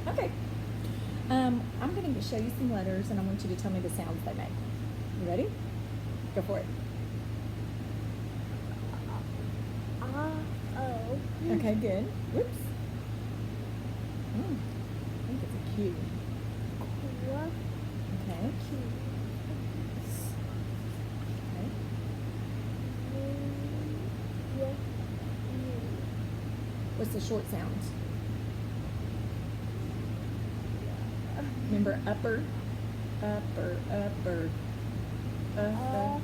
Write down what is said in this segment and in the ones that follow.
Okay. I'm going to show you some letters, and I want you to tell me the sounds they make. You ready? Go for it. O. Okay, good. Whoops. I think it's a Q. Okay. Okay. What's the short sounds? Remember upper, upper, upper, up.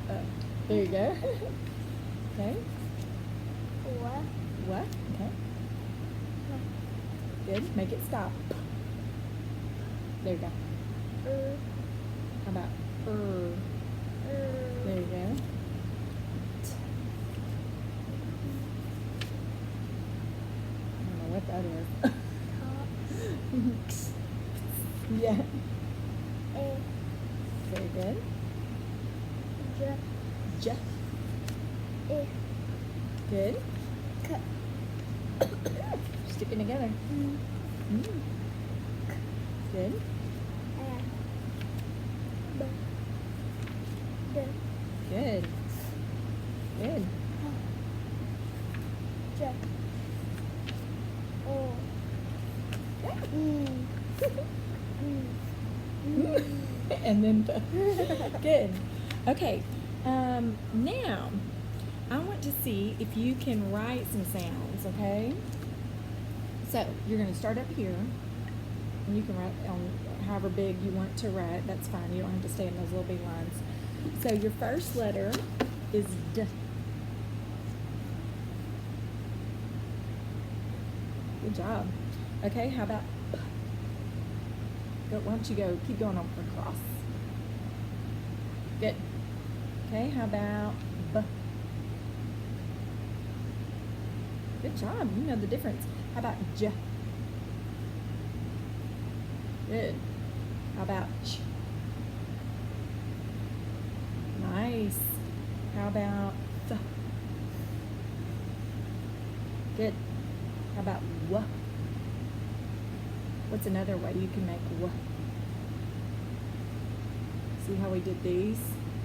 There you go. Okay. What? Okay. Good. Make it stop. There you go. How about There you go. I don't know what that is. Yeah. Very good. J. Good. Sticking together. Good. Good. Good. And then good. Okay. Now I want to see if you can write some sounds. Okay. So you're going to start up here, and you can write on however big you want to write. That's fine. You don't have to stay in those little big lines. So your first letter is D. Good job. Okay, how about P? Go, why don't you go, keep going on across. Good. Okay, how about B? Good job, you know the difference. How about J? Good. How about Ch? Nice. How about Th? Good. How about W? What's another way you can make W? See how we did these?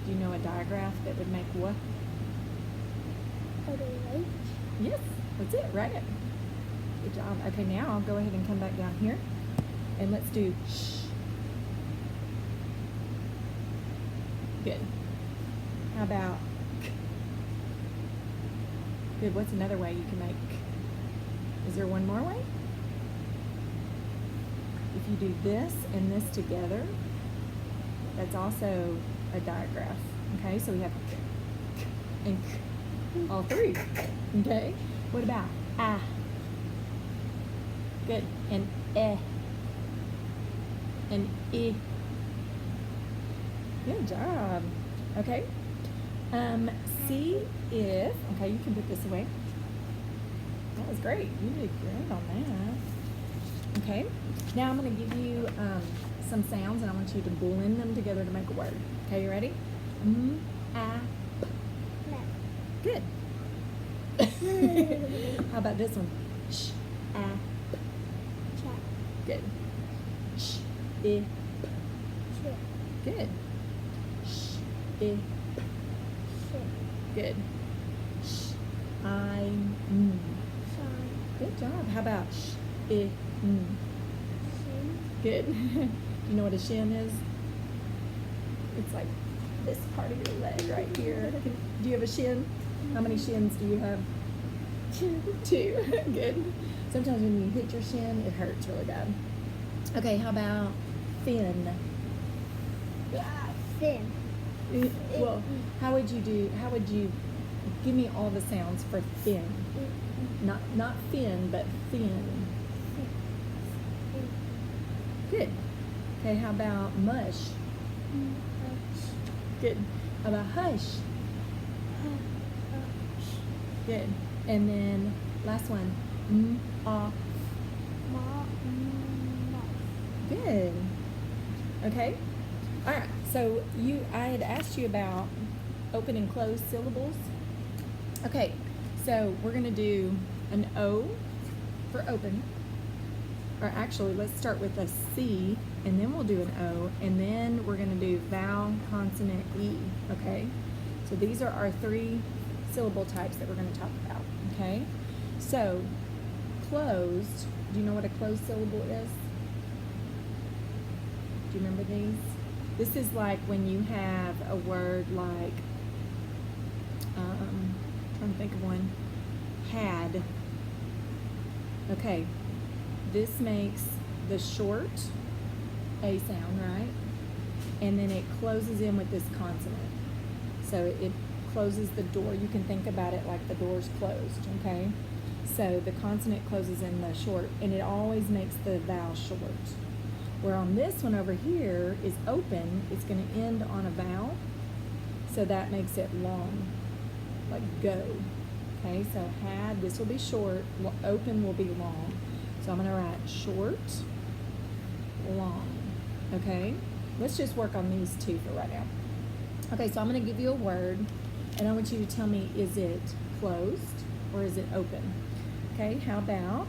Do you know a digraph that would make W? Yes, that's it, right? Good job. Okay, now I'll go ahead and come back down here, and let's do sh. Good. How about k? Good. What's another way you can make k? Is there one more way? If you do this and this together, that's also a digraph. Okay, so we have k, k, and k, all three. Okay, what about ah? Good, and eh, and I. Good job. Okay, see if, okay, you can put this away. That was great. You did great on that. Okay, now I'm going to give you some sounds, and I want you to blend them together to make a word. Okay, you ready? Ah, p. Good. How about this one? Sh, ah, p. Good. Sh, I, p. Good. Sh, I, p. Good. Sh, I, n. Good job. How about sh, I, n? Good. Do you know what a shin is? It's like this part of your leg right here. Do you have a shin? How many shins do you have? Two. Good. Sometimes when you hit your shin, it hurts really bad. Okay, how about fin? Fin. Well, how would you give me all the sounds for fin? Not fin, but fin. Good. Okay, how about mush? Good. How about hush? Good. And then last one. Off. Good. Okay. All right. So I had asked you about open and closed syllables. Okay. So we're gonna do an O for open. or actually, let's start with a C, and then we'll do an O, and then we're gonna do vowel, consonant, E, okay? So these are our 3 syllable types that we're gonna talk about, okay? So, closed, do you know what a closed syllable is? Do you remember these? This is like when you have a word like, trying to think of one, had. Okay, this makes the short A sound, right? And then it closes in with this consonant. So it closes the door. You can think about it like the door's closed, okay? So the consonant closes in the short, and it always makes the vowel short. Where on this one over here is open, it's going to end on a vowel, so that makes it long, like go. Okay, so had, this will be short, open will be long. So I'm going to write short, long, okay? Let's just work on these 2 for right now. Okay, so I'm going to give you a word, and I want you to tell me, is it closed or is it open? Okay, how about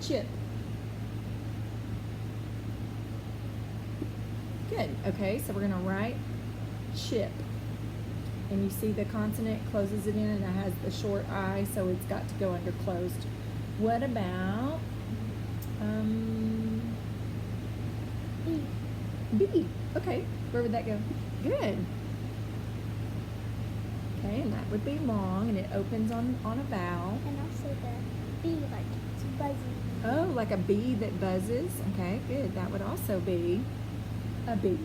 chip? Good, okay, so we're going to write chip. And you see the consonant closes it in and it has the short I, so it's got to go under closed. What about B? Okay, where would that go? Good. Okay, and that would be long, and it opens on a vowel. And also the bee, like it's buzzing. Oh, like a bee that buzzes. Okay, good. That would also be a bee,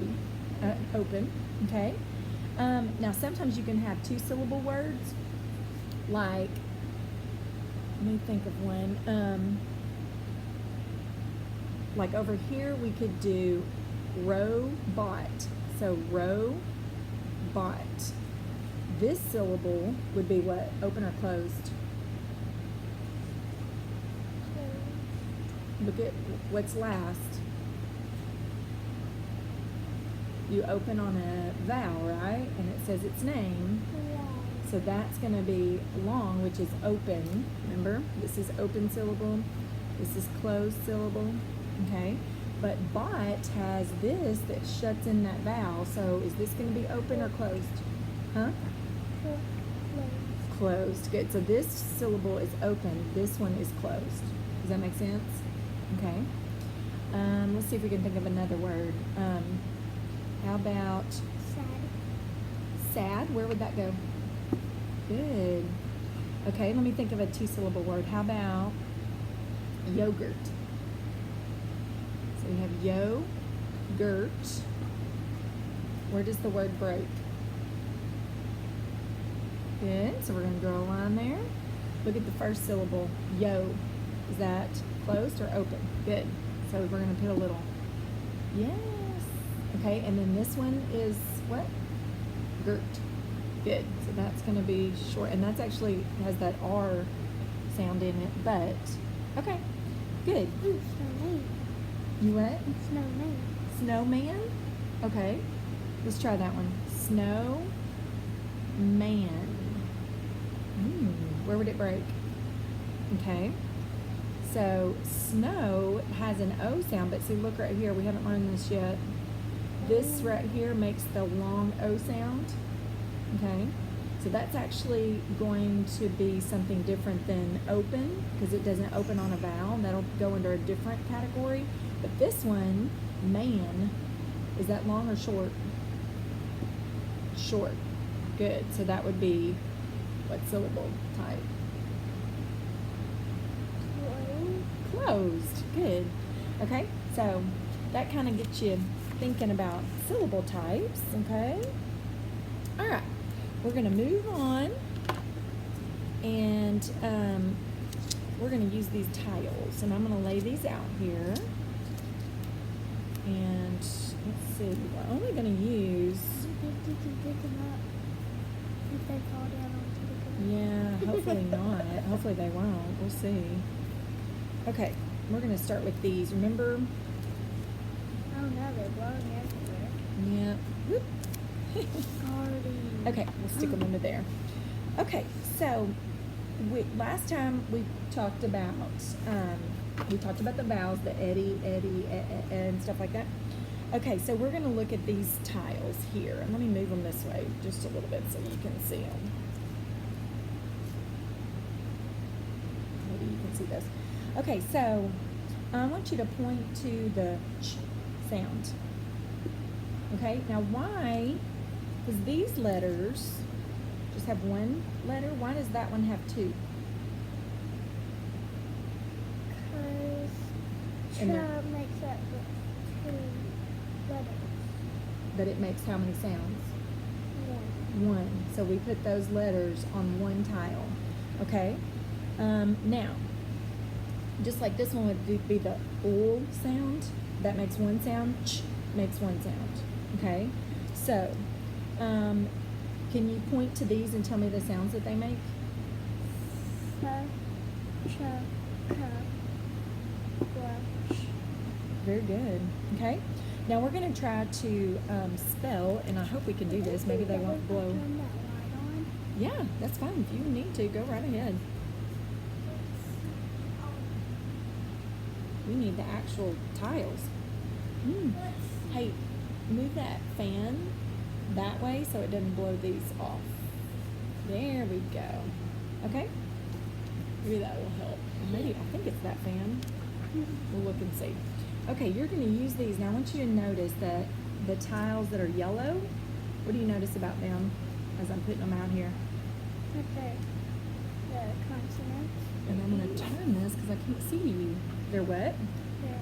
open. Okay. Now sometimes you can have 2-syllable words, like, let me think of one, like over here we could do robot, so robot. This syllable would be what, open or closed? Look at what's last. You open on a vowel, right? And it says its name. Yeah. So that's going to be long, which is open. Remember? This is open syllable. This is closed syllable. Okay? But bot has this that shuts in that vowel. So is this going to be open or closed? Huh? Closed. Good. So this syllable is open. This one is closed. Does that make sense? Okay. Let's see if we can think of another word. How about Sad. sad? Where would that go? Good. Okay, let me think of a 2-syllable word. How about yogurt? So we have yo-gurt. Where does the word break? Good. So we're going to draw a line there. Look at the first syllable, yo. Is that closed or open? Good. So we're going to put a little, yes. Okay, and then this one is what? Gert. Good. So that's going to be short, and that's actually has that R sound in it, but okay. Good. Ooh, snowman. You what? Snowman. Snowman? Okay. Let's try that one. Snowman. Where would it break? Okay. So snow has an O sound, but see, look right here. We haven't learned this yet. This right here makes the long O sound. Okay. So that's actually going to be something different than open, because it doesn't open on a vowel. That'll go under a different category. But this one, man, is that long or short? Short. Good. So that would be what syllable type? Closed. Good. Okay. So that kind of gets you thinking about syllable types. Okay. All right. We're going to move on, and we're going to use these tiles, and I'm going to lay these out here. And let's see, we're only going to use. Did you pick them up if they fall down onto the ground? Yeah, hopefully not. Hopefully they won't. We'll see. Okay, we're going to start with these. Remember? Oh no, they're blowing everywhere. Yeah. Whoop. Garden. Okay, we'll stick them under there. Okay, so last time we talked about We talked about the vowels, the eddy, eddy, and stuff like that. Okay, so we're going to look at these tiles here. And let me move them this way just a little bit so you can see them. Maybe you can see this. Okay, so I want you to point to the ch sound. Okay, now why does these letters just have one letter? Why does that one have two? Because ch makes up with two letters. But it makes how many sounds? One. One. So we put those letters on one tile. Okay? Now, just like this one would be the ul sound, that makes one sound, ch makes one sound. Okay? So, can you point to these and tell me the sounds that they make? Ch, ch. Very good. Okay? Now we're going to try to spell, and I hope we can do this. Maybe they won't blow. Turn that light on. Yeah, that's fine. If you need to, go right ahead. We need the actual tiles. Hey, move that fan that way so it doesn't blow these off. There we go. Okay? Maybe that will help. Maybe, I think it's that fan. We'll look and see. Okay, you're going to use these. Now I want you to notice that the tiles that are yellow, what do you notice about them as I'm putting them out here? Okay. The consonants. And I'm going to turn this because I can't see you. They're what? They're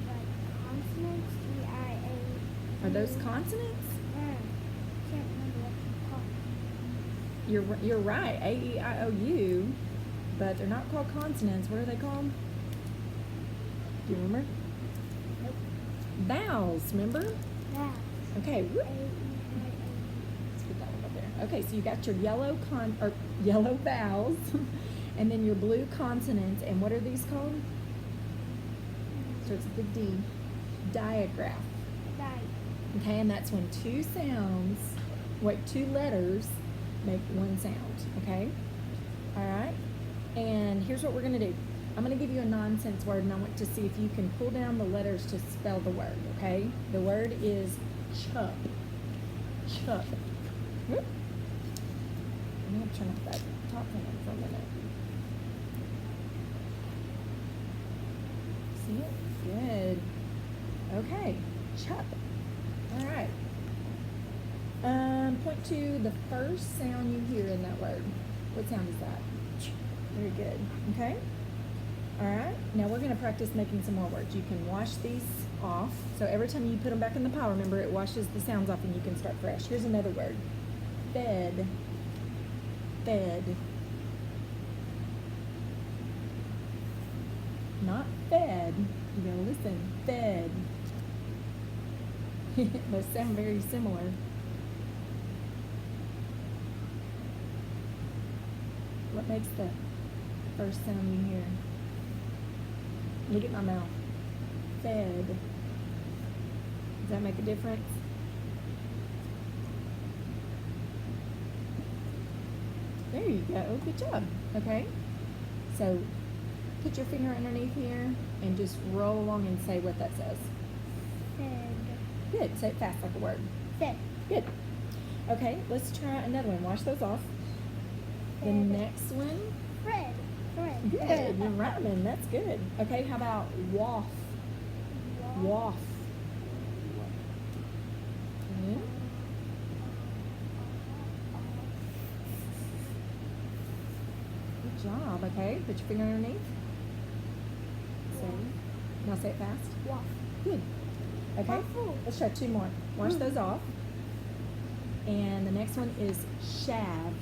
like consonants. E-I-A. Are those consonants? Can't remember what they're called. You're right. A-E-I-O-U. But they're not called consonants. What are they called? Do you remember? Nope. Vowels, remember? Vowels. Okay. Whoop. A-E-I-A. Let's get that one up there. Okay, so you got your yellow yellow vowels, and then your blue consonants. And what are these called? Starts with the D. Diagraph. Okay, and that's when two letters make one sound. Okay. All right. And here's what we're going to do. I'm going to give you a nonsense word, and I want to see if you can pull down the letters to spell the word, okay? The word is chup. Chup. Whoop. I'm going to turn off that top one for a minute. See it? Good. Okay. Chup. All right. Point to the first sound you hear in that word. What sound is that? Very good. Okay? All right. Now we're going to practice making some more words. You can wash these off. So every time you put them back in the pile, remember it washes the sounds off and you can start fresh. Here's another word. Fed. Fed. Not fed. You gotta listen. Fed. Those sound very similar. What makes the first sound you hear? Look at my mouth. Fed. Does that make a difference? There you go. Good job. Okay. So put your finger underneath here and just roll along and say what that says. Fed. Good. Say it fast like a word. Fed. Good. Okay, let's try another one. Wash those off. The Fed. next one. Fred. Fred. Good. You're rhyming. That's good. Okay, how about waft? Waft. Okay. Good job. Okay, put your finger underneath. Say. Now say it fast. Waft. Good. Okay, Waffle. let's try two more. Wash those off. And the next one is shav.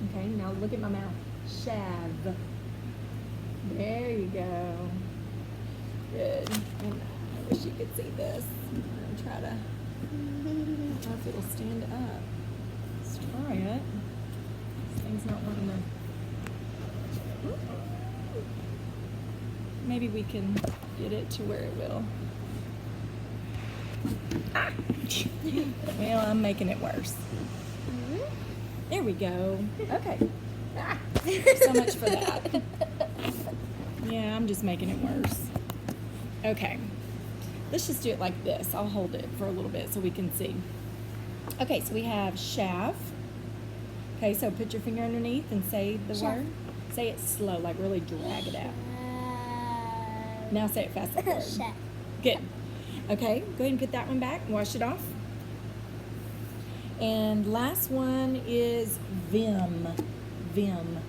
Okay, now look at my mouth. Shav. There you go. Good. And I wish you could see this. I'm gonna try to, I don't know if it'll stand up. Let's try it. This thing's not wanting to. Maybe we can get it to where it will. Ah. Well, I'm making it worse. There we go. Okay. Ah. So much for that. Yeah, I'm just making it worse. Okay. Let's just do it like this. I'll hold it for a little bit so we can see. Okay, so we have shaft. Okay, so put your finger underneath and say the Shaft. word. Say it slow, like really drag it out. Now say it fast like the word. Shaft. Good. Okay, go ahead and put that one back and wash it off. And last one is vim. Vim.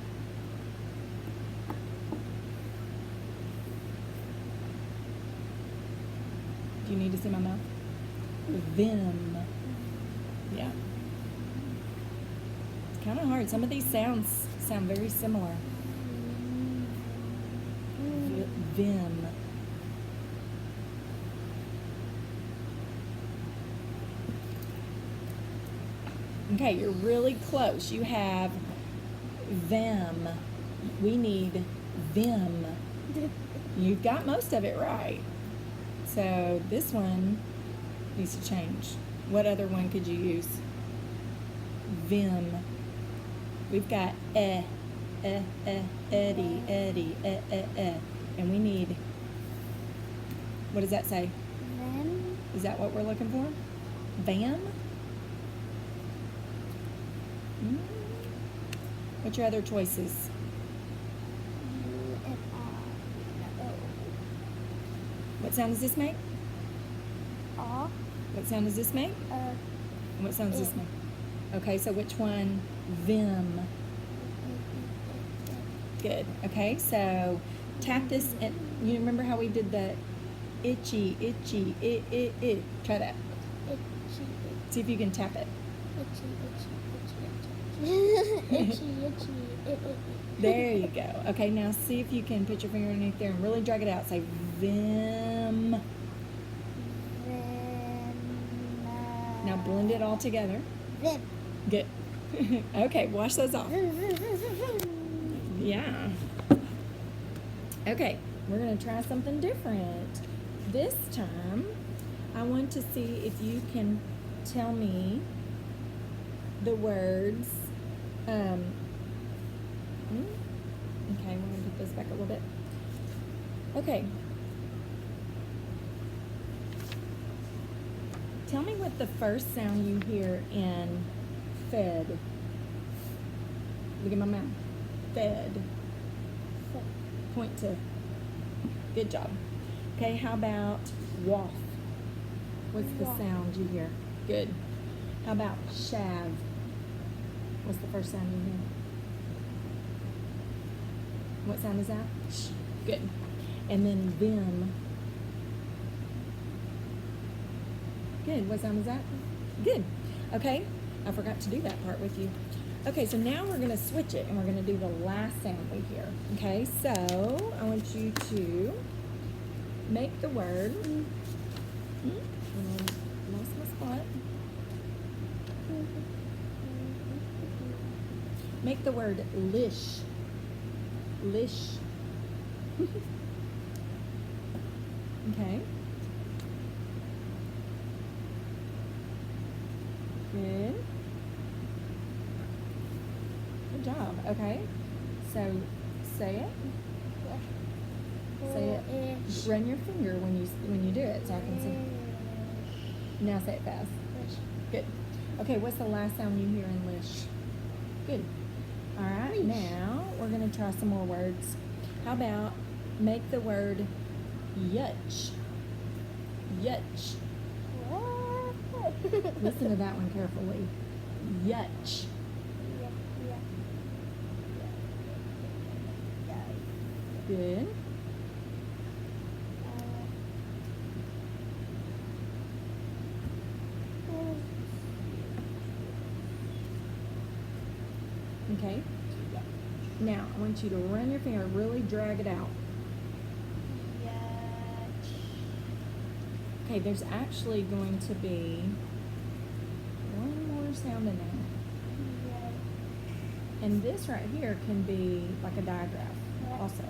Do you need to see my mouth? Vim. Yeah. It's kind of hard. Some of these sounds sound very similar. Vim. Okay, you're really close. You have them. We need them. You've got most of it right. So this one needs to change. What other one could you use? Vim. We've got Eddie, and we need, what does that say? Then Is that what we're looking for? Van? What's your other choices? What sound does this make? What sound does this make? And what sound does this make? Okay, so which one? Vim. Good. Okay, so tap this, and you remember how we did the itchy, itchy, it. Try that. See if you can tap it. There you go. Okay, now see if you can put your finger underneath there and really drag it out. Say vim. Now blend it all together. Vim. Good. Okay, wash those off. Yeah. Okay, we're going to try something different. This time, I want to see if you can tell me the words. Okay, we're going to put this back a little bit. Okay. Tell me what the first sound you hear in fed. Look at my mouth. Fed. Point to. Good job. Okay, how about waft? What's the Waft. sound you hear? Good. How about shav? What's the first sound you hear? What sound is that? Sh. Good. And then vim. Good. What sound is that? Good. Okay. I forgot to do that part with you. Okay, so now we're going to switch it and we're going to do the last sound we hear. Okay, so I want you to make the word. Lost my spot. Make the word lish. Lish. Okay. Good. Good job. Okay. So say it. Say it. Run your finger when you do it so I can see. Now say it fast. Good. Okay, what's the last sound you hear in lish? Good. All right, now we're going to try some more words. How about make the word yutch? Yutch. Listen to that one carefully. Yutch. Good. Okay. Now, I want you to run your finger, really drag it out. Okay, there's actually going to be one more sound in there. And this right here can be like a digraph also.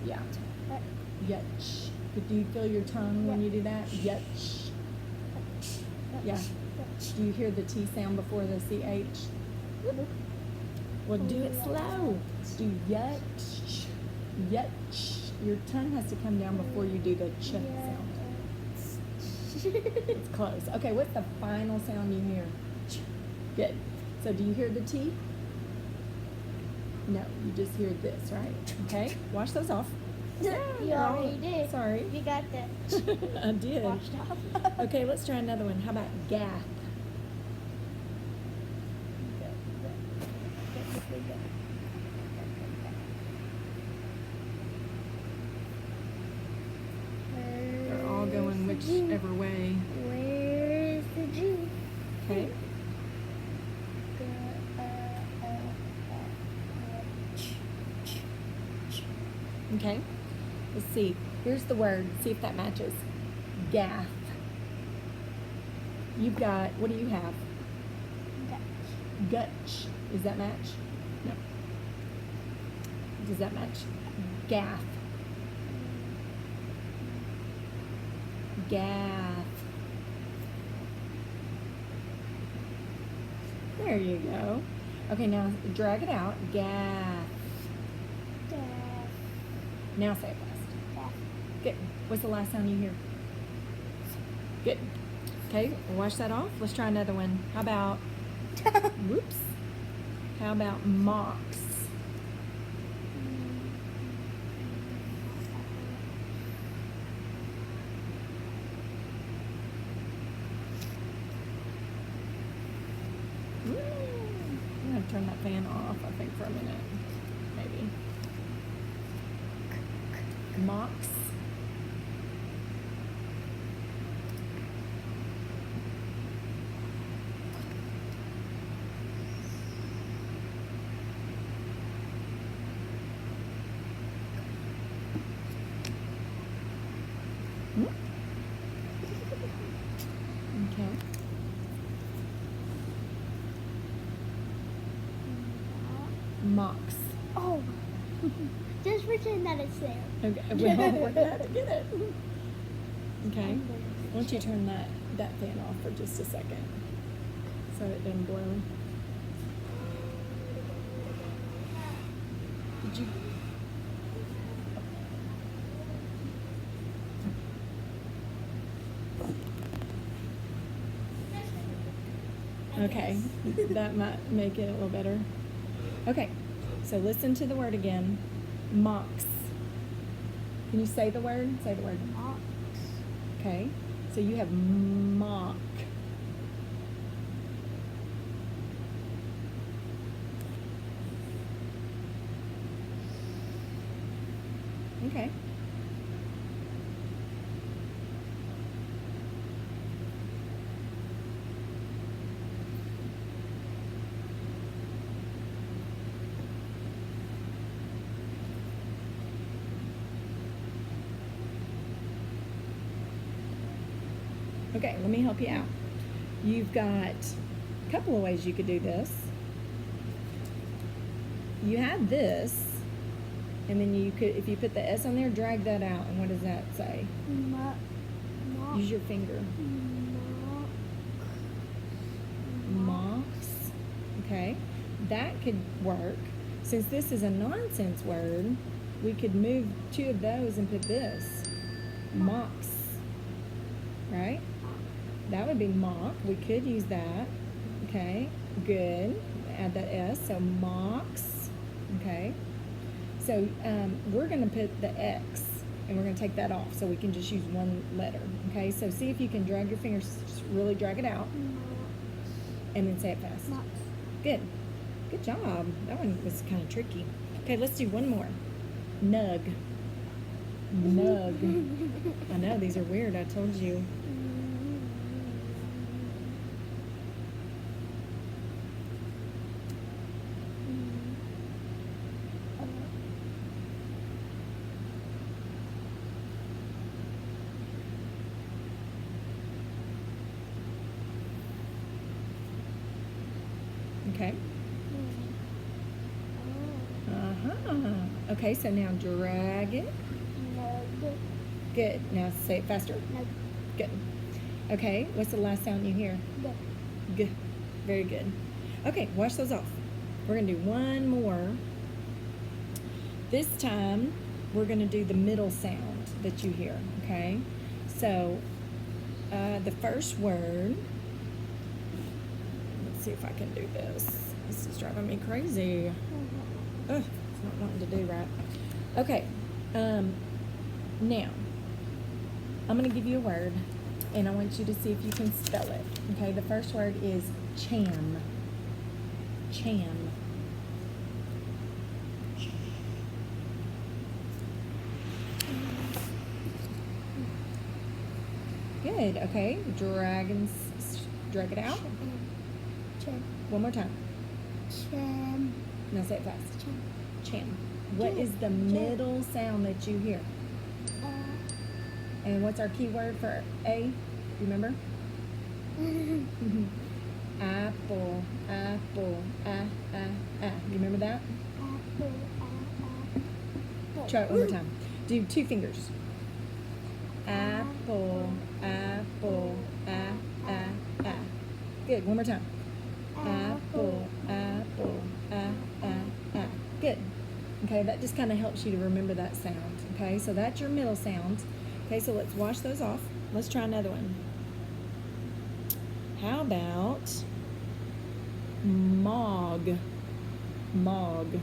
Yeah. Yutch. Do you feel your tongue when you do that? Yutch. Yeah. Do you hear the T sound before the CH? Well, do it slow. Do yutch, yutch. Your tongue has to come down before you do the ch sound. It's close. Okay, what's the final sound you hear? Good. So do you hear the T? No, you just hear this, right? Okay, wash those off. You already did. Sorry. You got that. I did. Washed off. Okay, let's try another one. How about gath? They're all going whichever way. Where is the G? Okay. Okay. Let's see. Here's the word. See if that matches. Gath. You've got, what do you have? Gutch. Does that match? No. Does that match? Gath. Gath. There you go. Okay, now drag it out. Gath. Now say it fast. Good. What's the last sound you hear? Good. Okay, we'll wash that off. Let's try another one. How about, whoops. How about mocks? I'm going to turn that fan off, I think, for a minute. Maybe. Mocks. Okay. Mocks. Oh. Just pretend that it's there. Okay, well, we're gonna have to get it. Okay. Why don't you turn that fan off for just a second so it doesn't blow. Did you? Okay, that might make it a little better. Okay, so listen to the word again. Mocks. Can you say the word? Say the word. Mocks. Okay, so you have mock. Okay. Okay, let me help you out. You've got a couple of ways you could do this. You have this, and then you could, if you put the S on there, drag that out, and what does that say? Mock. Use your finger. Mocks. Okay, that could work. Since this is a nonsense word, we could move two of those and put this. Mocks. Right? That would be mock. We could use that. Okay, good. Add that S, so mocks. Okay. So we're going to put the X, and we're going to take that off, so we can just use one letter. Okay, so see if you can drag your fingers, really drag it out, and then say it fast. Mocks. Good. Good job. That one was kind of tricky. Okay, let's do one more. Nug. Nug. I know, these are weird, I told you. Okay. Okay, so now drag it. Nug. Good. Now say it faster. Nug. Good. Okay, what's the last sound you hear? G. G. Very good. Okay, wash those off. We're going to do one more. This time, we're going to do the middle sound that you hear, okay? So, the first word, let's see if I can do this. This is driving me crazy. Ugh, it's not wanting to do right. Okay, now, I'm going to give you a word, and I want you to see if you can spell it. Okay, the first word is cham. Cham. Good, okay. Drag it out. Cham. One more time. Cham. Now say it fast. Cham. Cham. What is the middle sound that you hear? And what's our key word for A? Remember? Apple, apple, You remember that? Apple. Try it one more time. Do 2 fingers. Apple, apple, Good. One more time. Apple, apple, Good. Okay, that just kind of helps you to remember that sound. Okay, so that's your middle sound. Okay, so let's wash those off. Let's try another one. How about mog? Mog.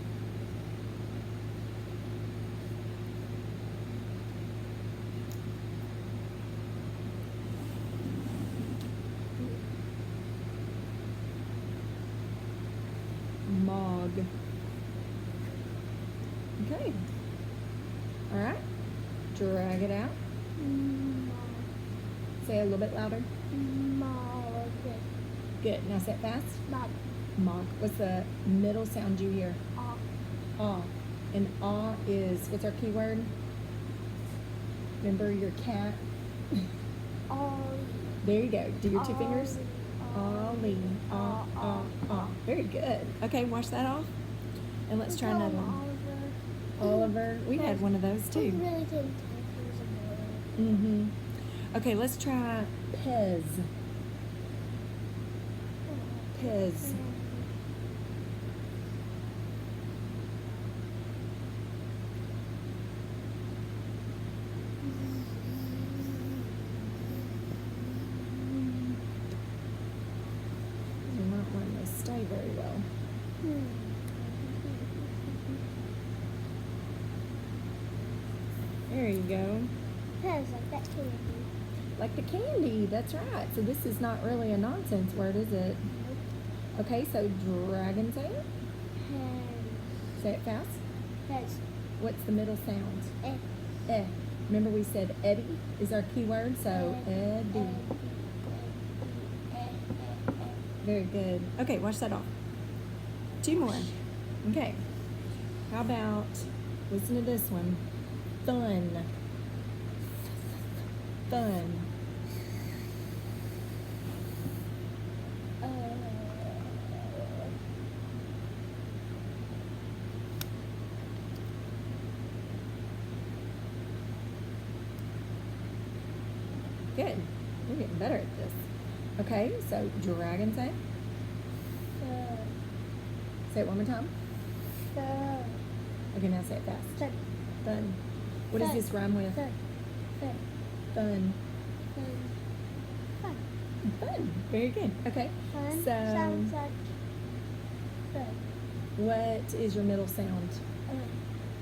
Mog. Okay. All right. Drag it out. Say it a little bit louder. Mog. Good. Now say it fast. Mog. Mog. What's the middle sound you hear? Ah. Ah. And ah is, what's our key word? Remember your cat? Ollie. There you go. Do your 2 fingers. Ollie. Ah. Very good. Okay, wash that off. And let's try another one. Oliver. We had one of those too. Really didn't take it. Okay, let's try Pez. Pez. You're not wanting to stay very well. There you go. Pez, like that candy. Like the candy, that's right. So this is not really a nonsense word, is it? Okay, so dragon say it. Pez. Say it fast. Pez. What's the middle sound? Eh. Eh. Remember we said Eddie is our key word, so Eddie. Very good. Okay, wash that off. 2 more. Okay. How about, listen to this one. Fun. Fun. Good. You're getting better at this. Okay, so dragon say. Say it one more time. Okay, now say it fast. Fun. What does this rhyme with? Fun. Fun. Very good. Okay. Fun So, sounds like fun. what is your middle sound?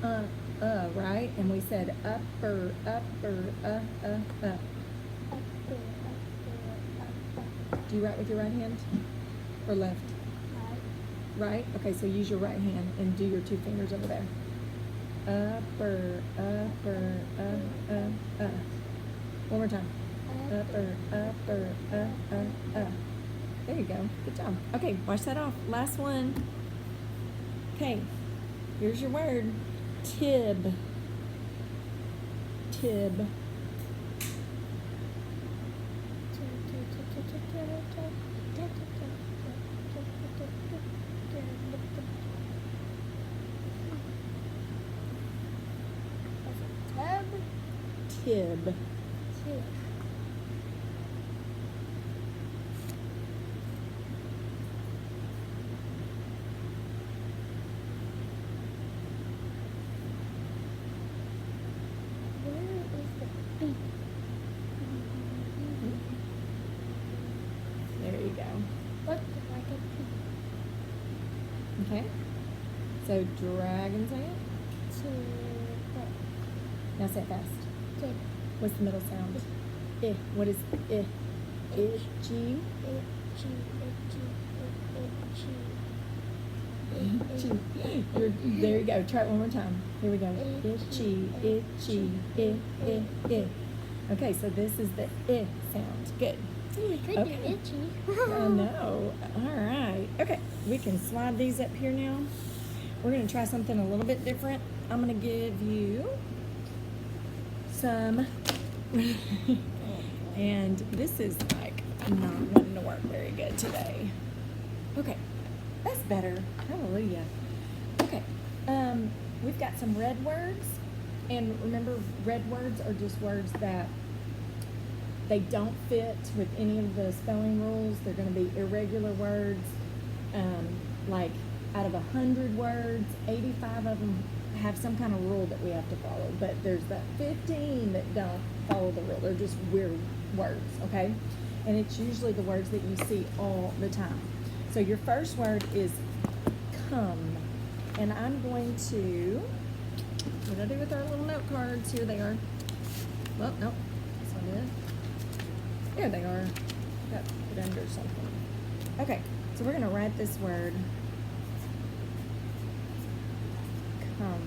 Right? And we said upper, Upper. Do you write with your right hand or left? Right? Okay, so use your right hand and do your 2 fingers over there. Upper. One more time. Upper. There you go. Good job. Okay, wash that off. Last one. Okay, here's your word. Tib. Tib. Tib. Okay. So dragon, say it. Now say it fast. Kid. What's the middle sound? I. What is I? Itchy. Itchy. There you go. Try it one more time. Here we go. Itchy, itchy, I. Okay, so this is the I sound. Good. We could Okay. do itchy. I know. All right. Okay, we can slide these up here now. We're going to try something a little bit different. I'm going to give you some, and this is like not wanting to work very good today. Okay, that's better. Hallelujah. Okay, we've got some red words, and remember, red words are just words that they don't fit with any of the spelling rules. They're going to be irregular words. Like out of 100 words, 85 of them have some kind of rule that we have to follow. But there's that 15 that don't follow the rule. They're just weird words, okay? And it's usually the words that you see all the time. So your first word is come. And I'm going to, what do I do with our little note cards? Here they are. Well, nope, that's not it. There they are. Got put under something. Okay, so we're gonna write this word. Come.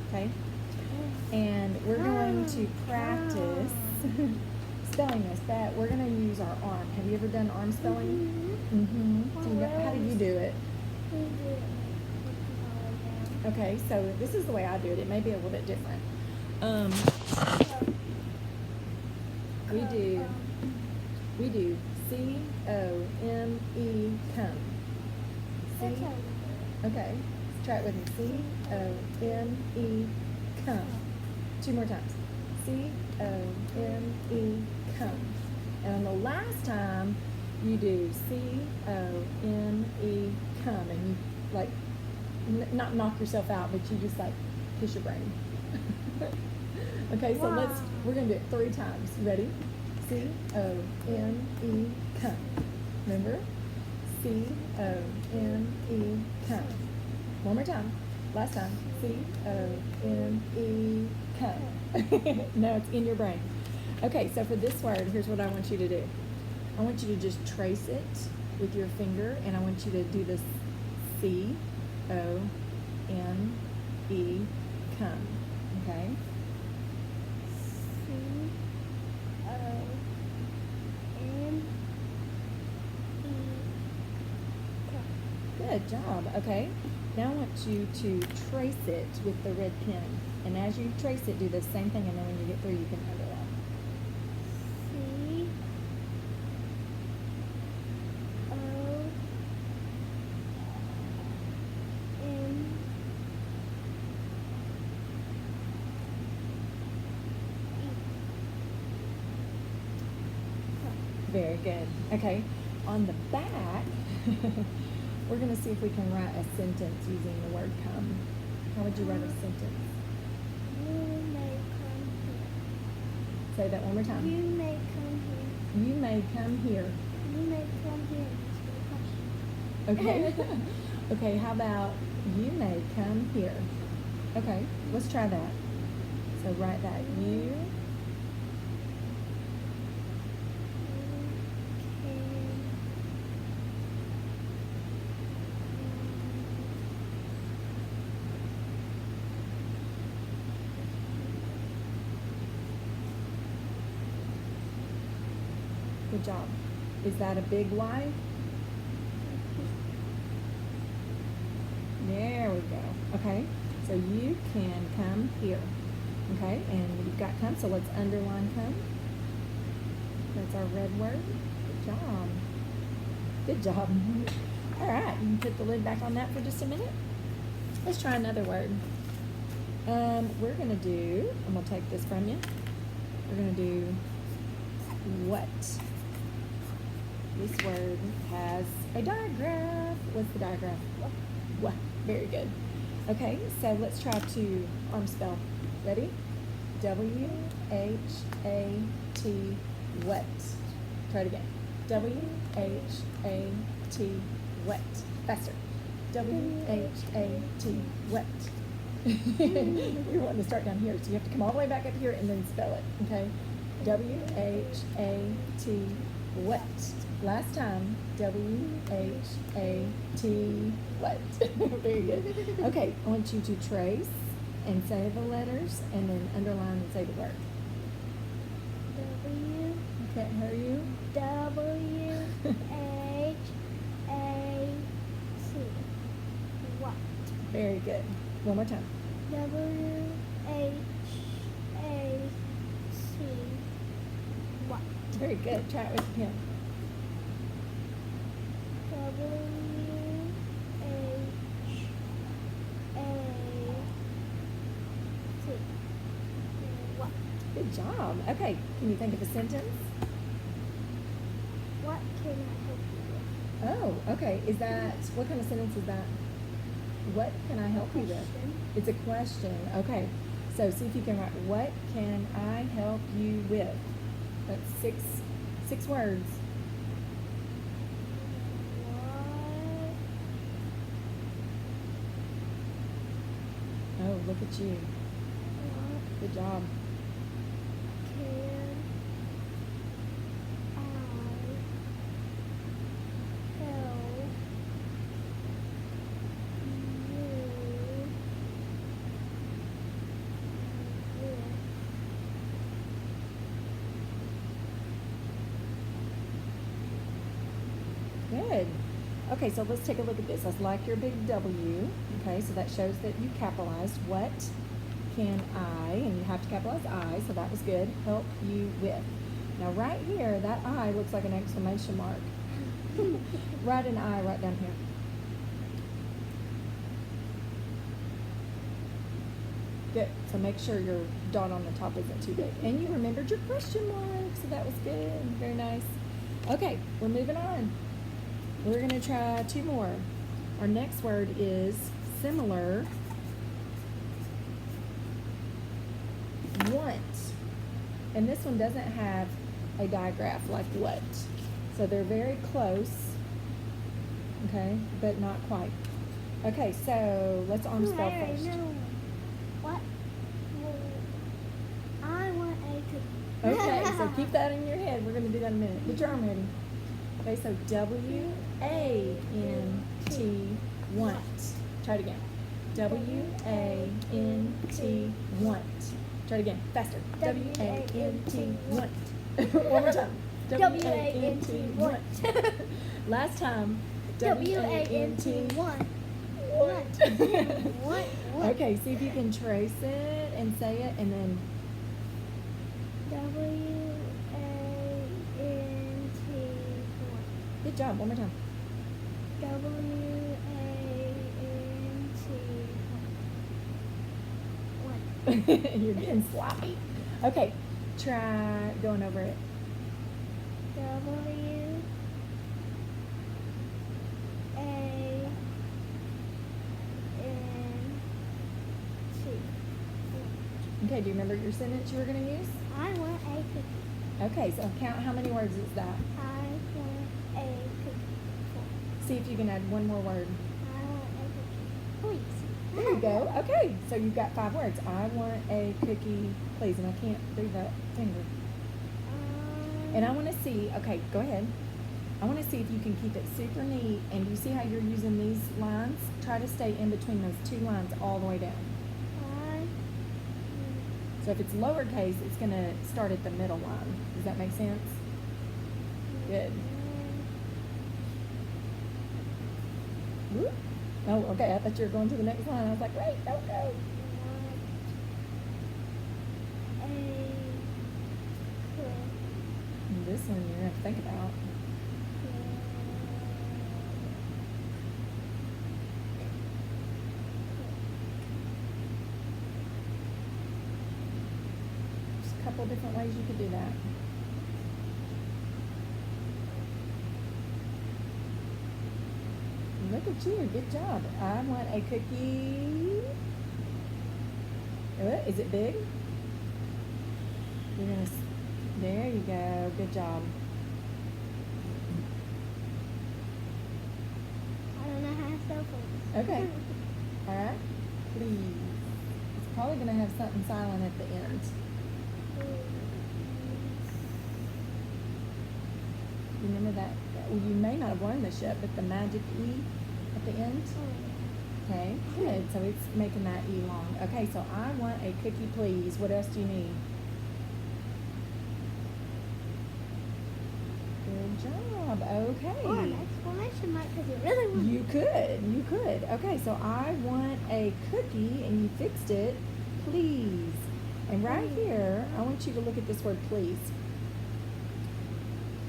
Okay? And we're going to practice spelling this. That we're gonna use our arm. Have you ever done arm spelling? Mm-hmm. So how do you do it? Okay, so this is the way I do it. It may be a little bit different. We do C-O-M-E, come. C. Okay, let's try it with me. C-O-M-E, come. 2 more times. C-O-M-E, come. And on the last time, you do C-O-M-E, come. And you like, not knock yourself out, but you just like push your brain. Okay, so we're gonna do it 3 times. Ready? C-O-M-E, come. Remember? C-O-M-E, come. One more time. Last time. C-O-M-E, come. No, it's in your brain. Okay, so for this word, here's what I want you to do. I want you to just trace it with your finger, and I want you to do this C-O-M-E, come. Okay? Good job. Okay. Now I want you to trace it with the red pen. And as you trace it, do the same thing, and then when you get through, you can underline. Very good. Okay. On the back, we're going to see if we can write a sentence using the word come. How would you write a sentence? You may come here. Say that one more time. You may come here. You may come here. You may come here. Okay. Okay, how about you may come here? Okay, let's try that. So write that. You. Good job. Is that a big Y? There we go. Okay, so you can come here. Okay, and you've got come, so let's underline come. That's our red word. Good job. Good job. All right, you can put the lid back on that for just a minute. Let's try another word. We're gonna do, I'm gonna take this from you. We're gonna do what? This word has a digraph. What's the digraph? What? Very good. Okay, so let's try to arm spell. Ready? W-H-A-T, what? Try it again. W-H-A-T, Wet. Faster. W-H-A-T. Wet. You're wanting to start down here, so you have to come all the way back up here and then spell it, okay? W-H-A-T. Wet. Last time. W-H-A-T. Wet. Very good. Okay, I want you to trace and say the letters and then underline and say the word. W. Okay, how are you? W-H-A-T. What? Very good. One more time. W-H-A-T. What? Very good. Try it with the pen. W-H-A-T. What? Good job. Okay, can you think of a sentence? What can I help you with? Oh, okay. Is that, what kind of sentence is that? What can I help you with? Question. It's a question. Okay. So see if you can write, what can I help you with? That's six words. Oh, look at you. What Good job. can I help you with? Good. Okay, so let's take a look at this. That's like your big W. Okay, so that shows that you capitalized. What can I, and you have to capitalize I, so that was good, help you with. Now right here, that I looks like an exclamation mark. Write an I right down here. Good. So make sure your dot on the top isn't too big. And you remembered your question mark, so that was good. Very nice. Okay, we're moving on. We're going to try two more. Our next word is similar. Want. And this one doesn't have a digraph like what. So they're very close. Okay, but not quite. Okay, so let's arm spell I already first. know. What? Well, I want a cookie. Okay, so keep that in your head. We're going to do that in a minute. Get your arm ready. Okay, so W-A-N-T, want. Try it again. W-A-N-T, want. Try it again. Faster. W-A-N-T, want. One more time. W-A-N-T, want. Last time. W-A-N-T, want. Want. Want. Okay, see if you can trace it and say it, and then W-A-N-T, want. good job. One more time. W-A-N-T, want. You're getting sloppy. Okay, try going over it. W-A-N-T. Okay, do you remember your sentence you were going to use? I want a cookie. Okay, so count how many words is that? I want a cookie. See if you can add one more word. I want a cookie. Please. There you go. Okay, so you've got 5 words. I want a cookie, please. And I can't do that finger. And I want to see, okay, go ahead. I want to see if you can keep it super neat. And do you see how you're using these lines? Try to stay in between those 2 lines all the way down. So if it's lowercase, it's going to start at the middle line. Does that make sense? Good. Whoop. Oh, okay. I thought you were going to the next line. I was like, wait, don't go. And this one you're going to have to think about. There's a couple different ways you could do that. Look at you. Good job. I want a cookie. Is it big? You're gonna. There you go. Good job. Okay. All right. Please. It's probably going to have something silent at the end. Remember that? Well, you may not have learned this yet, but the magic E at the end. Okay, good. So it's making that E long. Okay, so I want a cookie, please. What else do you need? Good job. Okay. Or an exclamation mark because you really want. You could. You could. Okay, so I want a cookie, and you fixed it. Please. And right here, I want you to look at this word, please.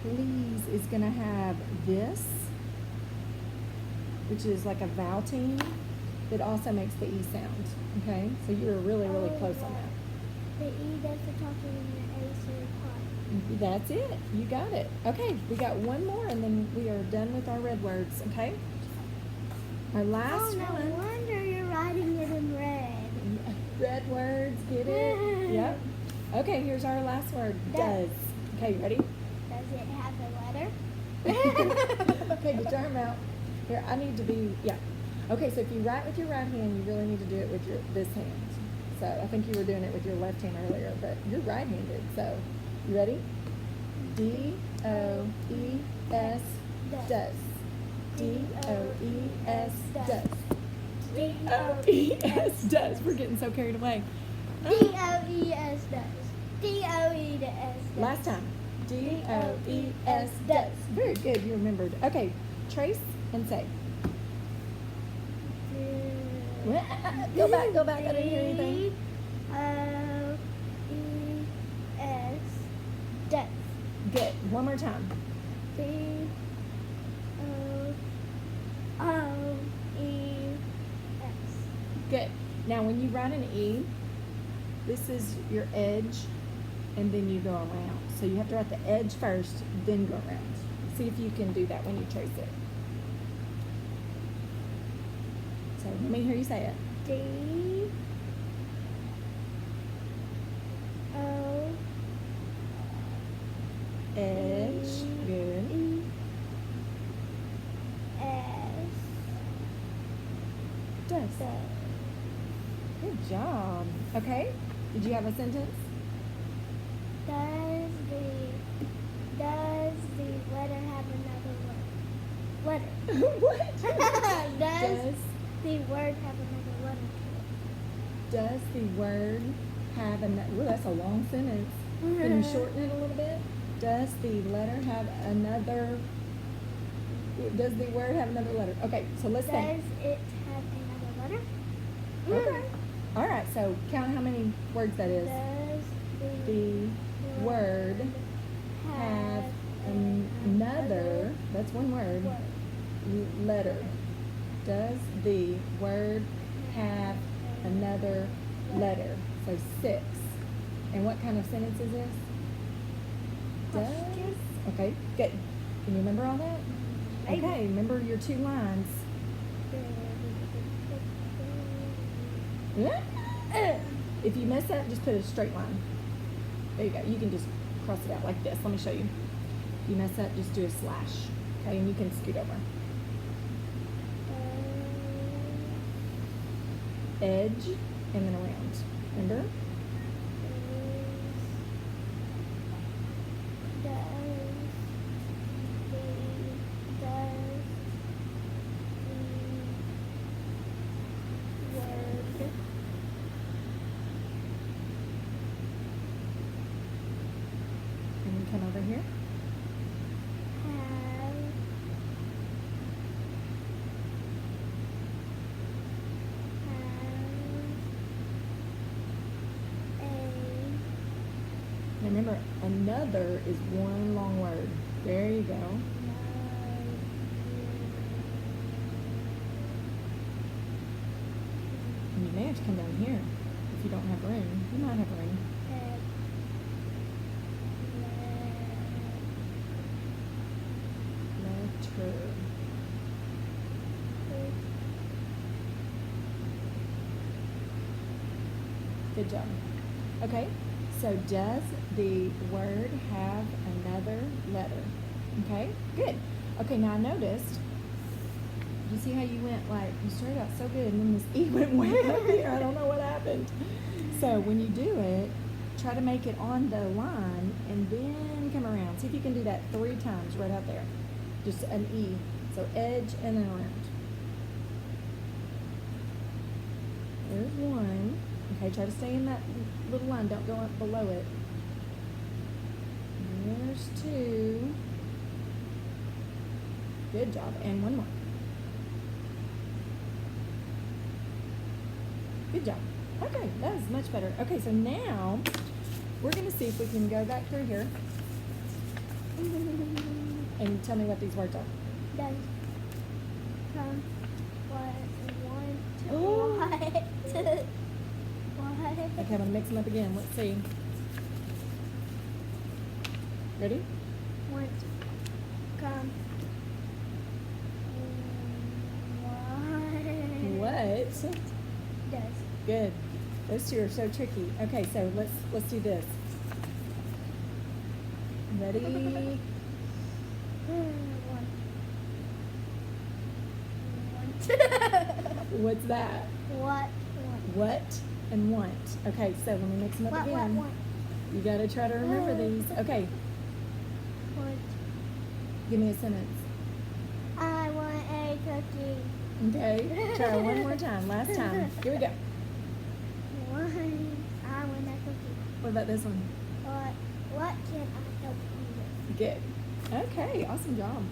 Please is going to have this, which is like a vowel team that also makes the E sound. Okay, so you were really, really close on that. The E does the talking and the A says part. That's it. You got it. Okay, we got one more, and then we are done with our red words. Okay. Our last Oh, no one. wonder you're writing it in red. Red words. Get it? Yep. Okay. Here's our last word. Does. Okay. You ready? Does it have a letter? Okay. Get your arm out. Here. I need to be. Yeah. Okay. So if you write with your right hand, you really need to do it with this hand. So I think you were doing it with your left hand earlier, but you're right-handed. So you ready? D-O-E-S. Does. D-O-E-S. Does. D-O-E-S. Does. We're getting so carried away. D-O-E-S does. D-O-E-S does. Last time. D-O-E-S. Does. Very good. You remembered. Okay. Trace and say. Go back. Go back. I didn't hear anything. D-O-E-S does. Good. One more time. D-O-O-E-S. Good. Now, when you write an E, this is your edge, and then you go around. So you have to write the edge first, then go around. See if you can do that when you trace it. So let me hear you say it. D-O Edge. Good. E-S Does. does. Good job. Okay. Did you have a sentence? Does the letter have another word? Letter. What? Does the word have another letter Does the word have another? Well, that's a long sentence. Can you shorten it a little bit? Does the letter have another? Does the word have another letter? Okay, so let's to it? think. Does it have another letter? Okay. All right. So count how many words that is. Does The word have another. That's one word. Letter. Does the word have another letter? So 6. And what kind of sentence is this? Does. Question. Okay, good. Can you remember all that? Maybe. Okay, remember your 2 lines. If you mess up, just put a straight line. There you go. You can just cross it out like this. Let me show you. If you mess up, just do a slash. Okay, and you can scoot over. Edge and then around. Remember? And you come over here. Remember, another is one long word. There you go. And you may have to come down here if you don't have room. You might have room. Letter. Good job. Okay, so does the word have another letter? Okay, good. Okay, now I noticed you see how you went, like, you started out so good and then this E went way up here. I don't know what happened. So when you do it, try to make it on the line and then come around. See if you can do that 3 times right out there. Just an E. So edge and then around. There's one. Okay, try to stay in that little line. Don't go up below it. There's 2. Good job. And one more. Good job. Okay, that is much better. Okay, so now we're going to see if we can go back through here and tell me what these words are. Does come one to Oh. what? Okay, I'm going to mix them up again. Let's see. Ready? Want come What? does Good. Those 2 are so tricky. Okay, so let's do this. Ready? one. What's that? What? What and want. Okay, so let me mix them up What? again. What? You got to try to remember these. Okay, What? give me a sentence. I want a cookie. Okay, try one more time. Last time. Here we go. I want a cookie. What about this one? What can I help you with? Good. Okay, awesome job.